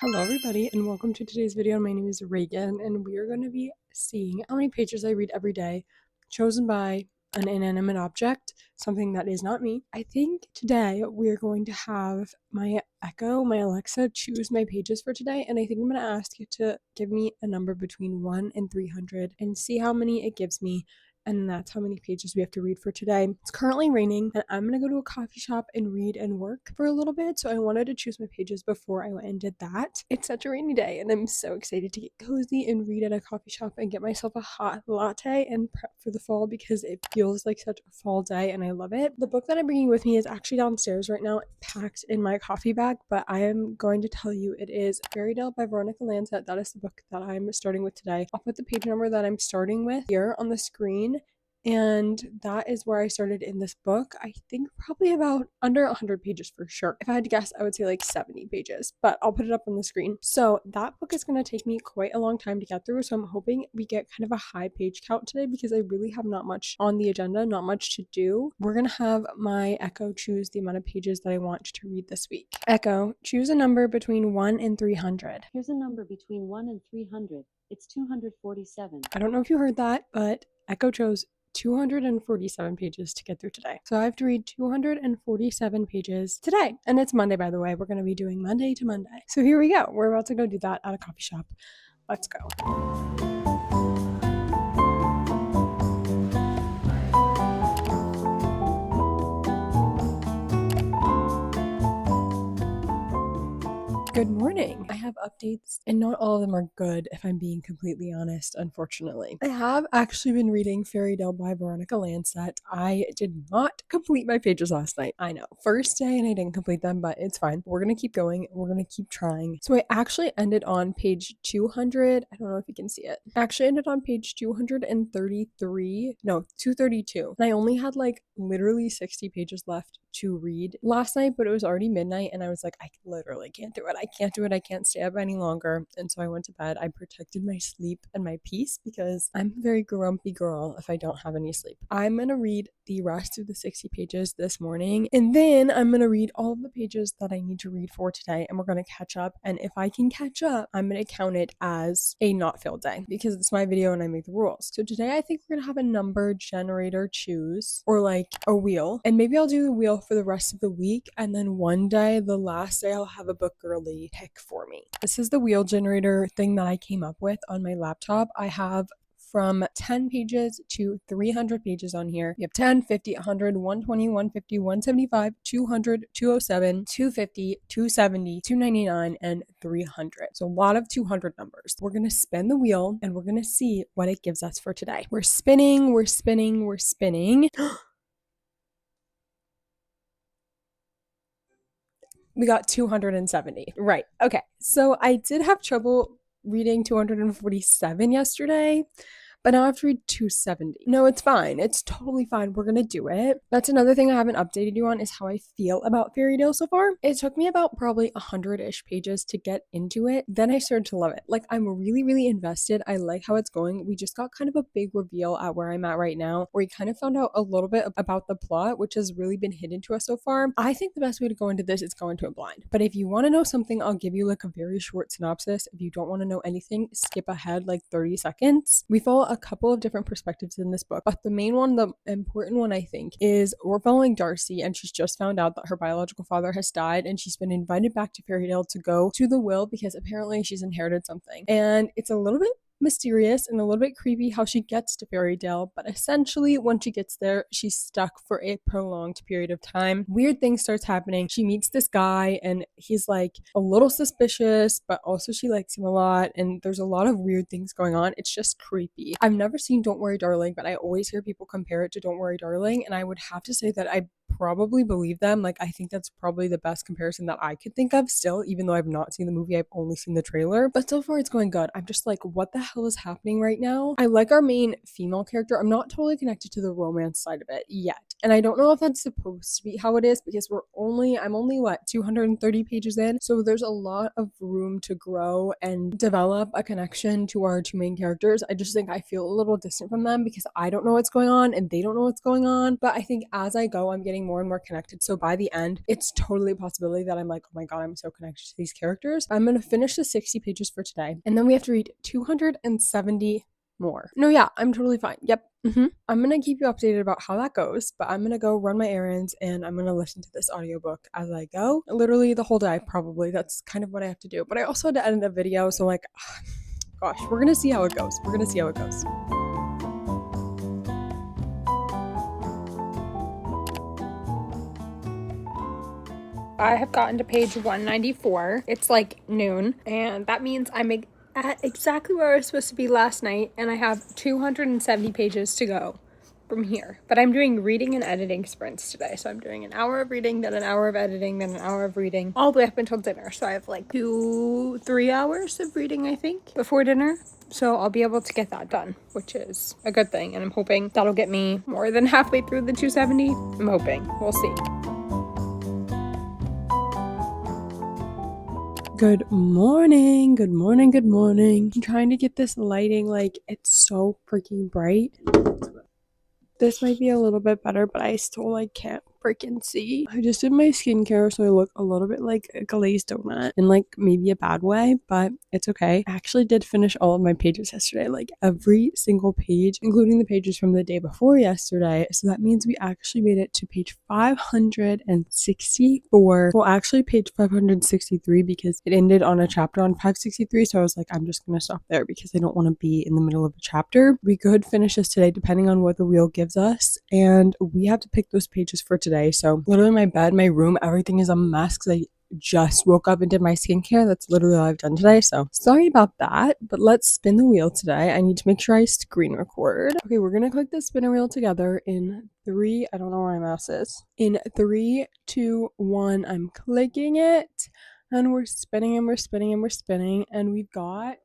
Hello everybody and welcome to today's video. My name is Reagan and we are going to be seeing how many pages I read every day chosen by an inanimate object, something that is not me. I think today we're going to have my Alexa, choose my pages for today, and I think I'm going to ask it to give me a number between 1 and 300 and see how many it gives me. And that's how many pages we have to read for today. It's currently raining and I'm gonna go to a coffee shop and read and work for a little bit, so I wanted to choose my pages before I went and did that. It's such a rainy day and I'm so excited to get cozy and read at a coffee shop and get myself a hot latte and prep for the fall because it feels like such a fall day and I love it. The book that I'm bringing with me is actually downstairs right now, packed in my coffee bag, but I am going to tell you it is Fairy Tale by Veronica Lansett. That is the book that I'm starting with today. I'll put the page number that I'm starting with here on the screen. And that is where I started in this book. I think probably about under 100 pages for sure. If I had to guess, I would say like 70 pages, but I'll put it up on the screen. So that book is going to take me quite a long time to get through. So I'm hoping we get kind of a high page count today because I really have not much on the agenda, not much to do. We're going to have my Echo choose the amount of pages that I want to read this week. Echo, choose a number between 1 and 300. Here's a number between 1 and 300. It's 247. I don't know if you heard that, but Echo chose 247 pages to get through today. So I have to read 247 pages today. And it's Monday, by the way. We're going to be doing Monday to Monday. So here we go. We're about to go do that at a coffee shop. Let's go. Good morning. I have updates and not all of them are good if I'm being completely honest, unfortunately. I have actually been reading Fairy Tale by Veronica Lansett. I did not complete my pages last night. I know. First day and I didn't complete them, but it's fine. We're going to keep going. We're going to keep trying. So I actually ended on page 200. I don't know if you can see it. I actually ended on page 233. No, 232. And I only had like literally 60 pages left to read last night, but it was already midnight and I was like, I literally can't do it. I can't do it. I can't stay up any longer. And so I went to bed. I protected my sleep and my peace because I'm a very grumpy girl if I don't have any sleep. I'm going to read the rest of the 60 pages this morning and then I'm going to read all of the pages that I need to read for today and we're going to catch up. And if I can catch up, I'm going to count it as a not failed day because it's my video and I make the rules. So today I think we're going to have a number generator choose or like a wheel, and maybe I'll do the wheel for the rest of the week and then one day, the last day, I'll have a book girly pick for me. This is the wheel generator thing that I came up with on my laptop. I have from 10 pages to 300 pages on here. You have 10, 50, 100, 120, 150, 175, 200, 207, 250, 270, 299, and 300. So a lot of 200 numbers. We're going to spin the wheel and we're going to see what it gives us for today. We're spinning, we're spinning, we're spinning. We got 270. Right. Okay. So I did have trouble reading 247 yesterday, but now I have to read 270. No, it's fine. It's totally fine. We're gonna do it. That's another thing I haven't updated you on is how I feel about Fairy Tale so far. It took me about probably 100-ish pages to get into it. Then I started to love it. Like, I'm really, really invested. I like how it's going. We just got kind of a big reveal at where I'm at right now, where we kind of found out a little bit about the plot, which has really been hidden to us so far. I think the best way to go into this is go into it blind. But if you want to know something, I'll give you like a very short synopsis. If you don't want to know anything, skip ahead like 30 seconds. We follow a couple of different perspectives in this book, but the main one, the important one, I think, is we're following Darcy, and she's just found out that her biological father has died, and she's been invited back to Fairy Tale to go to the will because apparently she's inherited something. And it's a little bit mysterious and a little bit creepy how she gets to Fairy Tale, but essentially when she gets there, she's stuck for a prolonged period of time. Weird things starts happening. She meets this guy and he's like a little suspicious, but also she likes him a lot, and there's a lot of weird things going on. It's just creepy. I've never seen Don't Worry Darling, but I always hear people compare it to Don't Worry Darling, and I would have to say that I probably believe them. Like, I think that's probably the best comparison that I could think of still, even though I've not seen the movie, I've only seen the trailer. But so far it's going good. I'm just like, what the hell is happening right now? I like our main female character. I'm not totally connected to the romance side of it yet. And I don't know if that's supposed to be how it is because I'm only what, 230 pages in. So there's a lot of room to grow and develop a connection to our two main characters. I just think I feel a little distant from them because I don't know what's going on and they don't know what's going on. But I think as I go, I'm getting more and more connected. So by the end, it's totally a possibility that I'm like, oh my God, I'm so connected to these characters. I'm going to finish the 60 pages for today. And then we have to read 270 more. No, yeah, I'm totally fine. Yep. I'm gonna keep you updated about how that goes, but I'm gonna go run my errands and I'm gonna listen to this audiobook as I go. Literally the whole day, probably. That's kind of what I have to do. But I also had to edit a video, so like, gosh, we're gonna see how it goes. We're gonna see how it goes. I have gotten to page 194. It's like noon, and that means I'm at exactly where I was supposed to be last night, and I have 270 pages to go from here. But I'm doing reading and editing sprints today, so I'm doing an hour of reading, then an hour of editing, then an hour of reading, all the way up until dinner. So I have like 2-3 hours of reading, I think, before dinner. So I'll be able to get that done, which is a good thing, and I'm hoping that'll get me more than halfway through the 270. I'm hoping. We'll see. Good morning, good morning, good morning. I'm trying to get this lighting, like, it's so freaking bright. This might be a little bit better, but I still, like, can't freaking see. I just did my skincare, so I look a little bit like a glazed donut in, like, maybe a bad way, but it's okay. I actually did finish all of my pages yesterday, like, every single page, including the pages from the day before yesterday. So that means we actually made it to page 564. Well, actually page 563, because it ended on a chapter on 563, so I was like, I'm just gonna stop there because I don't want to be in the middle of a chapter. We could finish this today depending on what the wheel gives us, and we have to pick those pages for today. So literally my bed, my room, everything is a mess because I just woke up and did my skincare. That's literally all I've done today. So sorry about that, but let's spin the wheel today. I need to make sure I screen record. Okay, we're gonna click the spinner wheel together in 3. I don't know where my mouse is. In 3, 2, 1. I'm clicking it, and we're spinning and we're spinning and we're spinning, and we've got.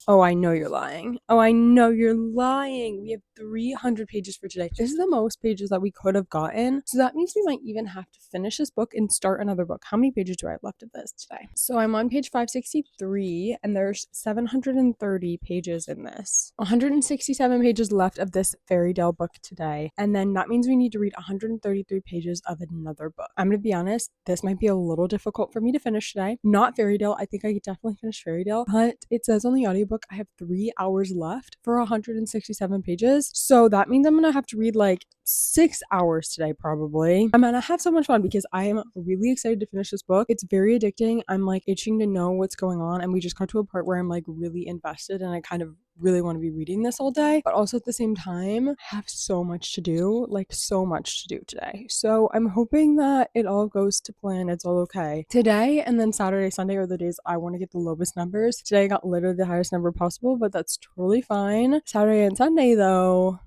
Oh, I know you're lying. Oh, I know you're lying. We have 300 pages for today. This is the most pages that we could have gotten. So that means we might even have to finish this book and start another book. How many pages do I have left of this today? So I'm on page 563, and there's 730 pages in this. 167 pages left of this fairy tale book today. And then that means we need to read 133 pages of another book. I'm going to be honest, this might be a little difficult for me to finish today. Not fairy tale. I think I could definitely finish fairy tale, but it says on the audiobook I have 3 hours left for 167 pages. So that means I'm gonna have to read like 6 hours today, probably. I'm gonna have so much fun because I am really excited to finish this book. It's very addicting. I'm like itching to know what's going on, and we just got to a part where I'm like really invested, and I kind of really want to be reading this all day, but also at the same time I have so much to do, like so much to do today. So I'm hoping that it all goes to plan. It's all okay. Today and then Saturday, Sunday are the days I want to get the lowest numbers. Today I got literally the highest number possible, but that's totally fine. Saturday and Sunday though,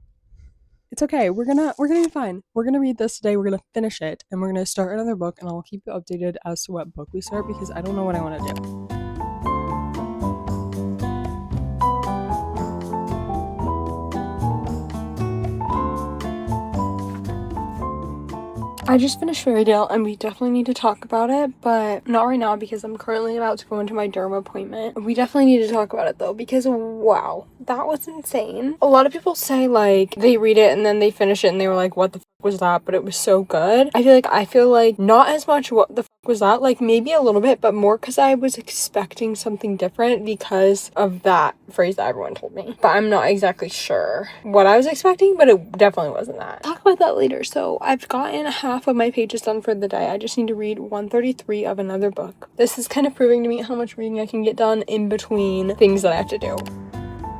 it's okay. We're gonna be fine. We're gonna read this today. We're gonna finish it, and we're gonna start another book, and I'll keep you updated as to what book we start because I don't know what I want to do. I just finished Fairy Tale, and we definitely need to talk about it, but not right now because I'm currently about to go into my derm appointment. We definitely need to talk about it though, because wow, that was insane. A lot of people say like they read it and then they finish it and they were like, what the fuck was that? But it was so good. I feel like not as much what the fuck was that, like maybe a little bit, but more because I was expecting something different because of that phrase that everyone told me. But I'm not exactly sure what I was expecting, but it definitely wasn't that. Talk about that later. So I've gotten half of my pages done for the day. I just need to read 133 of another book. This is kind of proving to me how much reading I can get done in between things that I have to do.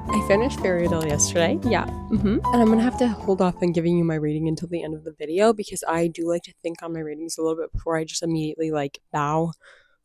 I finished Fairy Tale yesterday. Yeah. And I'm gonna have to hold off on giving you my rating until the end of the video because I do like to think on my ratings a little bit before I just immediately like bow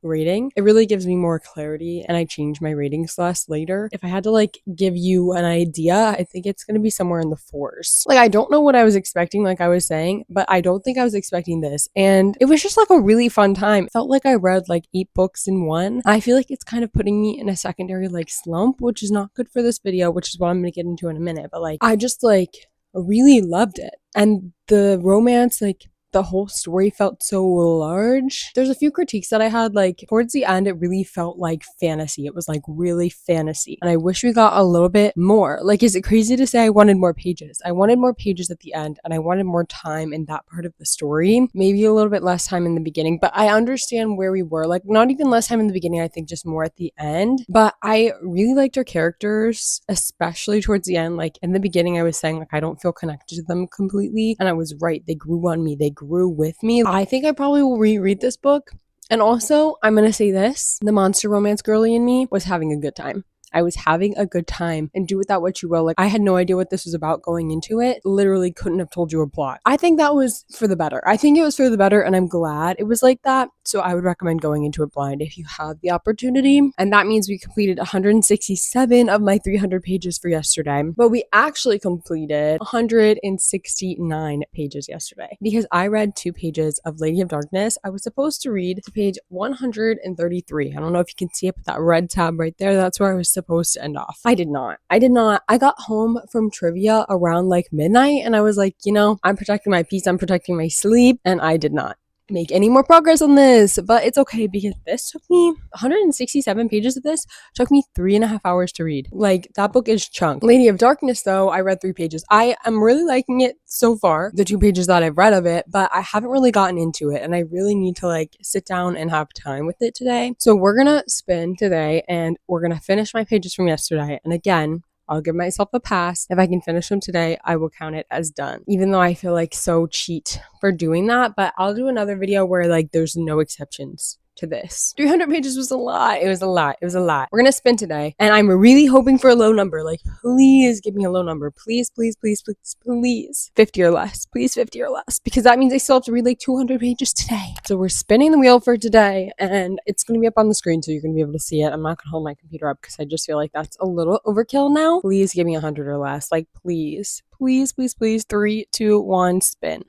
rating. It really gives me more clarity, and I change my ratings less later. If I had to like give you an idea, I think it's gonna be somewhere in the 4s. Like I don't know what I was expecting, like I was saying, but I don't think I was expecting this, and it was just like a really fun time. It felt like I read like 8 books in one. I feel like it's kind of putting me in a secondary like slump, which is not good for this video, which is what I'm gonna get into in a minute, but like I just like really loved it, and the romance, like the whole story felt so large. There's a few critiques that I had, like towards the end, it really felt like fantasy. It was like really fantasy. And I wish we got a little bit more. Like, is it crazy to say I wanted more pages? I wanted more pages at the end and I wanted more time in that part of the story. Maybe a little bit less time in the beginning, but I understand where we were. Like, not even less time in the beginning, I think just more at the end. But I really liked our characters, especially towards the end. Like in the beginning, I was saying like I don't feel connected to them completely. And I was right. They grew on me. They grew with me. I think I probably will reread this book. And also, I'm going to say this, the monster romance girly in me was having a good time. I was having a good time, and do with that what you will. Like, I had no idea what this was about going into it. Literally couldn't have told you a plot. I think that was for the better. I think it was for the better, and I'm glad it was like that. So I would recommend going into it blind if you have the opportunity. And that means we completed 167 of my 300 pages for yesterday, but we actually completed 169 pages yesterday because I read 2 pages of Lady of Darkness. I was supposed to read to page 133. I don't know if you can see it, but that red tab right there, that's where I was supposed to end off. I did not. I got home from trivia around like midnight and I was like, you know, I'm protecting my peace, I'm protecting my sleep, and I did not make any more progress on this, but it's okay because this took me 167 pages of this took me 3.5 hours to read. Like, that book is chunk. Lady of Darkness, though, I read 3 pages. I am really liking it so far, the 2 pages that I've read of it, but I haven't really gotten into it and I really need to like sit down and have time with it today. So we're gonna spin today and we're gonna finish my pages from yesterday. And again, I'll give myself a pass. If I can finish them today, I will count it as done. Even though I feel like so cheat for doing that, but I'll do another video where like there's no exceptions to this. 300 pages was a lot. It was a lot. It was a lot. We're gonna spin today, and I'm really hoping for a low number. Like, please give me a low number. Please, please, please, please, please. 50 or less. Please, 50 or less. Because that means I still have to read like 200 pages today. So we're spinning the wheel for today, and it's gonna be up on the screen so you're gonna be able to see it. I'm not gonna hold my computer up because I just feel like that's a little overkill now. Please give me 100 or less. Like, please. Please, please, please. 3, 2, 1, spin.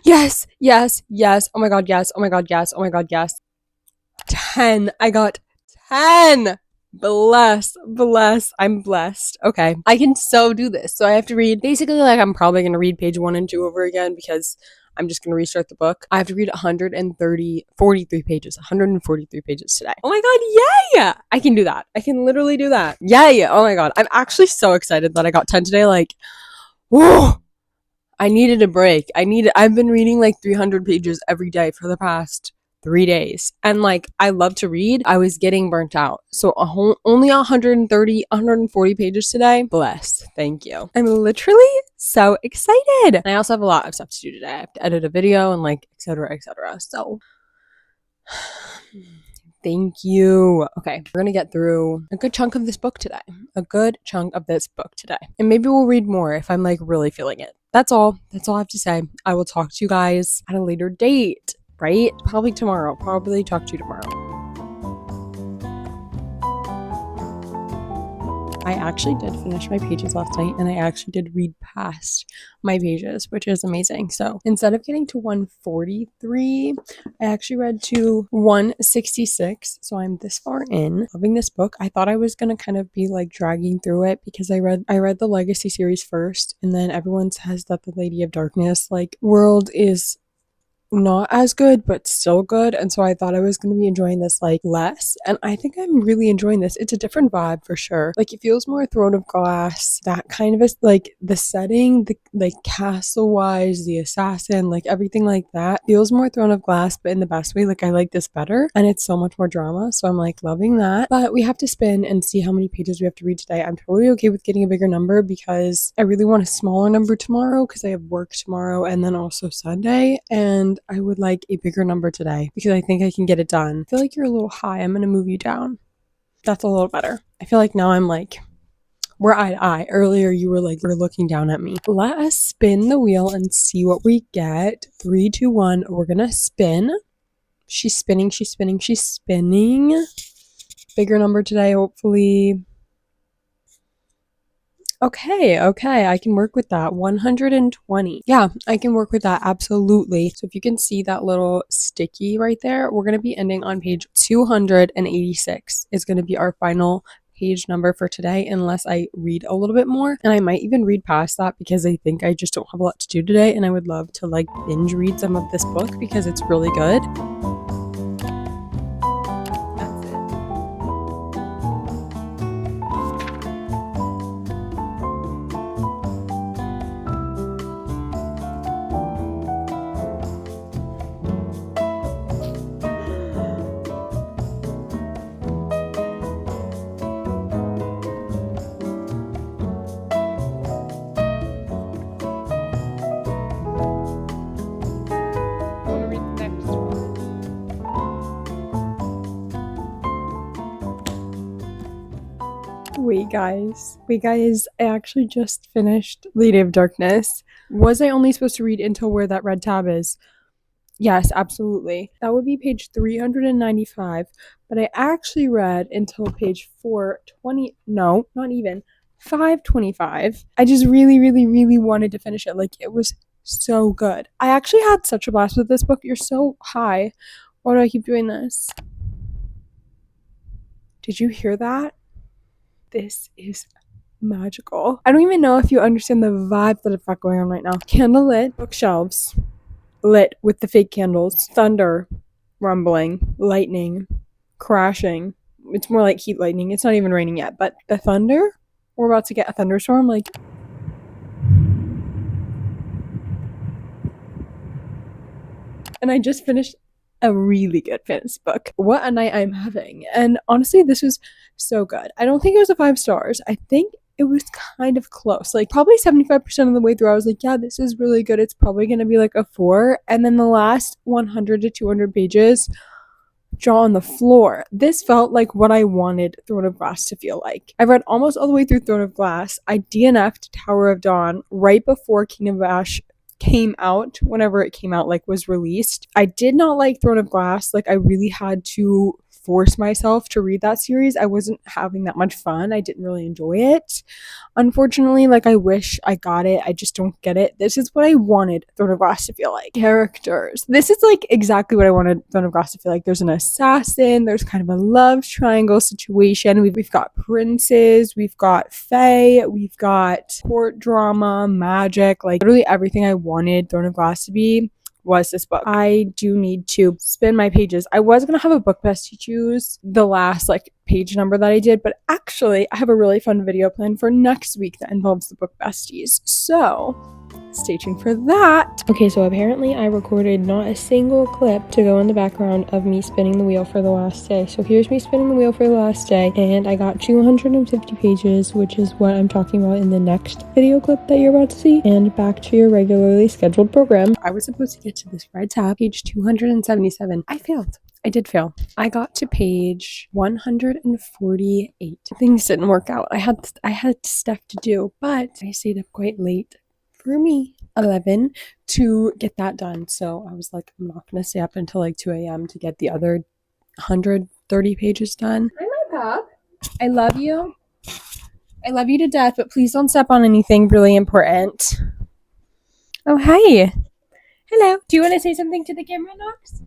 Yes, yes, yes. Oh my god, yes. Oh my god, yes. Oh my god, yes. 10. I got 10. Bless, bless. I'm blessed. Okay. I can so do this. So I have to read, basically, like, I'm probably going to read page 1 and 2 over again because I'm just going to restart the book. I have to read 43 pages. 143 pages today. Oh my god, yay! I can do that. I can literally do that. Yay! Oh my god. I'm actually so excited that I got 10 today. Like, whoa! I needed a break. I've been reading like 300 pages every day for the past 3 days. And like, I love to read. I was getting burnt out. So only 140 pages today. Bless. Thank you. I'm literally so excited. And I also have a lot of stuff to do today. I have to edit a video and like, etc., etc. So thank you. Okay, we're gonna get through a good chunk of this book today. And maybe we'll read more if I'm like really feeling it. That's all I have to say. I will talk to you guys at a later date, right? Probably tomorrow. Probably talk to you tomorrow. I actually did finish my pages last night and I actually did read past my pages, which is amazing. So instead of getting to 143, I actually read to 166. So I'm this far in, loving this book. I thought I was going to kind of be like dragging through it because I read the Legacy series first, and then everyone says that the Lady of Darkness like world is not as good but still good, and so I thought I was going to be enjoying this like less, and I think I'm really enjoying this. It's a different vibe for sure. Like, it feels more Throne of Glass, that kind of like the setting, the like castle wise, the assassin, like everything like that feels more Throne of Glass, but in the best way. Like, I like this better and it's so much more drama, so I'm like loving that. But we have to spin and see how many pages we have to read today. I'm totally okay with getting a bigger number because I really want a smaller number tomorrow because I have work tomorrow and then also Sunday, and I would like a bigger number today because I think I can get it done. I feel like you're a little high. I'm going to move you down. That's a little better. I feel like now I'm like, we're eye to eye. Earlier you were like, you're looking down at me. Let us spin the wheel and see what we get. 3, 2, 1. We're going to spin. She's spinning. She's spinning. She's spinning. Bigger number today, hopefully. Okay, I can work with that. 120. Yeah, I can work with that, absolutely. So if you can see that little sticky right there, we're going to be ending on page 286. It's going to be our final page number for today unless I read a little bit more. And I might even read past that because I think I just don't have a lot to do today. And I would love to like binge read some of this book because it's really good. Wait guys, I actually just finished Lady of Darkness. Was I only supposed to read until where that red tab is? Yes, absolutely. That would be page 395, but I actually read until page 420, no, not even, 525. I just really wanted to finish it. Like, it was so good. I actually had such a blast with this book. You're so high. Why do I keep doing this? Did you hear that? This is magical. I don't even know if you understand the vibe that I've got going on right now. Candlelit bookshelves, lit with the fake candles, thunder, rumbling, lightning, crashing. It's more like heat lightning. It's not even raining yet, but the thunder, we're about to get a thunderstorm. Like, and I just finished a really good fantasy book. What a night I'm having. And honestly, this was so good. I don't think it was a 5 stars. I think it was kind of close. Like, probably 75% of the way through, I was like, yeah, this is really good. It's probably going to be like a 4. And then the last 100 to 200 pages, jaw on the floor. This felt like what I wanted Throne of Glass to feel like. I read almost all the way through Throne of Glass. I DNF'd Tower of Dawn right before King of Ash came out, whenever it came out, like was released. I did not like Throne of Glass. Like, I really had to force myself to read that series. I wasn't having that much fun. I didn't really enjoy it. Unfortunately, like, I wish I got it. I just don't get it. This is what I wanted Throne of Glass to feel like. Characters. This is like exactly what I wanted Throne of Glass to feel like. There's an assassin. There's kind of a love triangle situation. We've got princes. We've got fae. We've got court drama, magic. Like, literally everything I wanted Throne of Glass to be was this book. I do need to spin my pages. I was gonna have a book bestie choose the last like page number that I did, but actually I have a really fun video planned for next week that involves the book besties. So stay tuned for that. Okay, so apparently I recorded not a single clip to go in the background of me spinning the wheel for the last day. So here's me spinning the wheel for the last day, and I got 250 pages, which is what I'm talking about in the next video clip that you're about to see, and back to your regularly scheduled program. I was supposed to get to this red tab, page 277. I failed. I did fail. I got to page 148. Things didn't work out. I had stuff to do, but I stayed up quite late, for me, 11, to get that done. So I was like, I'm not gonna stay up until like 2 a.m. to get the other 130 pages done. Hi, my pup. I love you. I love you to death, but please don't step on anything really important. Oh, hi. Hello. Do you want to say something to the camera, Knox?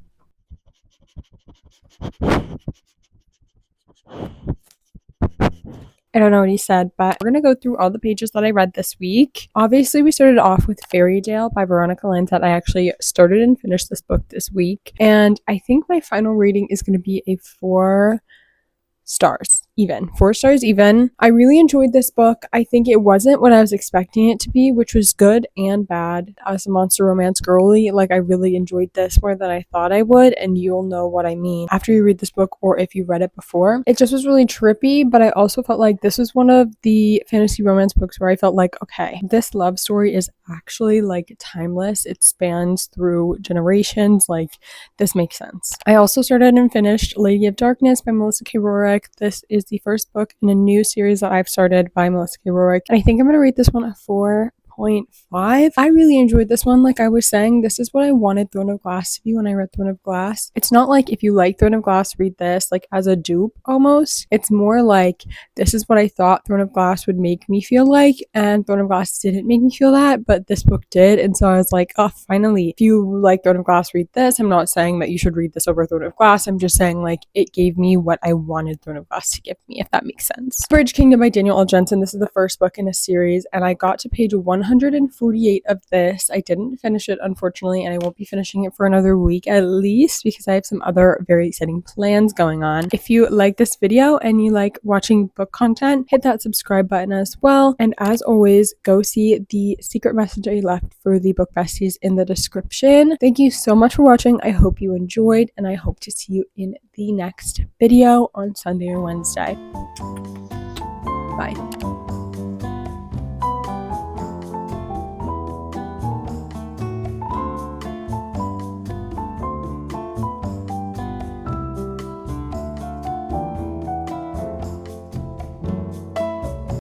I don't know what he said, but we're going to go through all the pages that I read this week. Obviously, we started off with Fairy Tale by Veronica Lantet. I actually started and finished this book this week, and I think my final rating is going to be a 4 stars even. 4 stars even. I really enjoyed this book. I think it wasn't what I was expecting it to be, which was good and bad. As a monster romance girly, like, I really enjoyed this more than I thought I would, and you'll know what I mean after you read this book or if you read it before. It just was really trippy, but I also felt like this was one of the fantasy romance books where I felt like, okay, this love story is actually like timeless. It spans through generations. Like, this makes sense. I also started and finished Lady of Darkness by Melissa K. Rorick. This is the first book in a new series that I've started by Melissa K. Rorick, and I think I'm going to rate this one a 4.5 8.5. I really enjoyed this one. Like I was saying, this is what I wanted Throne of Glass to be when I read Throne of Glass. It's not like if you like Throne of Glass, read this like as a dupe almost. It's more like this is what I thought Throne of Glass would make me feel like, and Throne of Glass didn't make me feel that, but this book did. And so I was like, oh, finally, if you like Throne of Glass, read this. I'm not saying that you should read this over Throne of Glass. I'm just saying like it gave me what I wanted Throne of Glass to give me, if that makes sense. Bridge Kingdom by Daniel L. Jensen. This is the first book in a series, and I got to page 148 of this. I didn't finish it, unfortunately, and I won't be finishing it for another week at least because I have some other very exciting plans going on. If you like this video and you like watching book content, hit that subscribe button as well. And as always, go see the secret message I left for the book besties in the description. Thank you so much for watching. I hope you enjoyed, and I hope to see you in the next video on Sunday or Wednesday. Bye.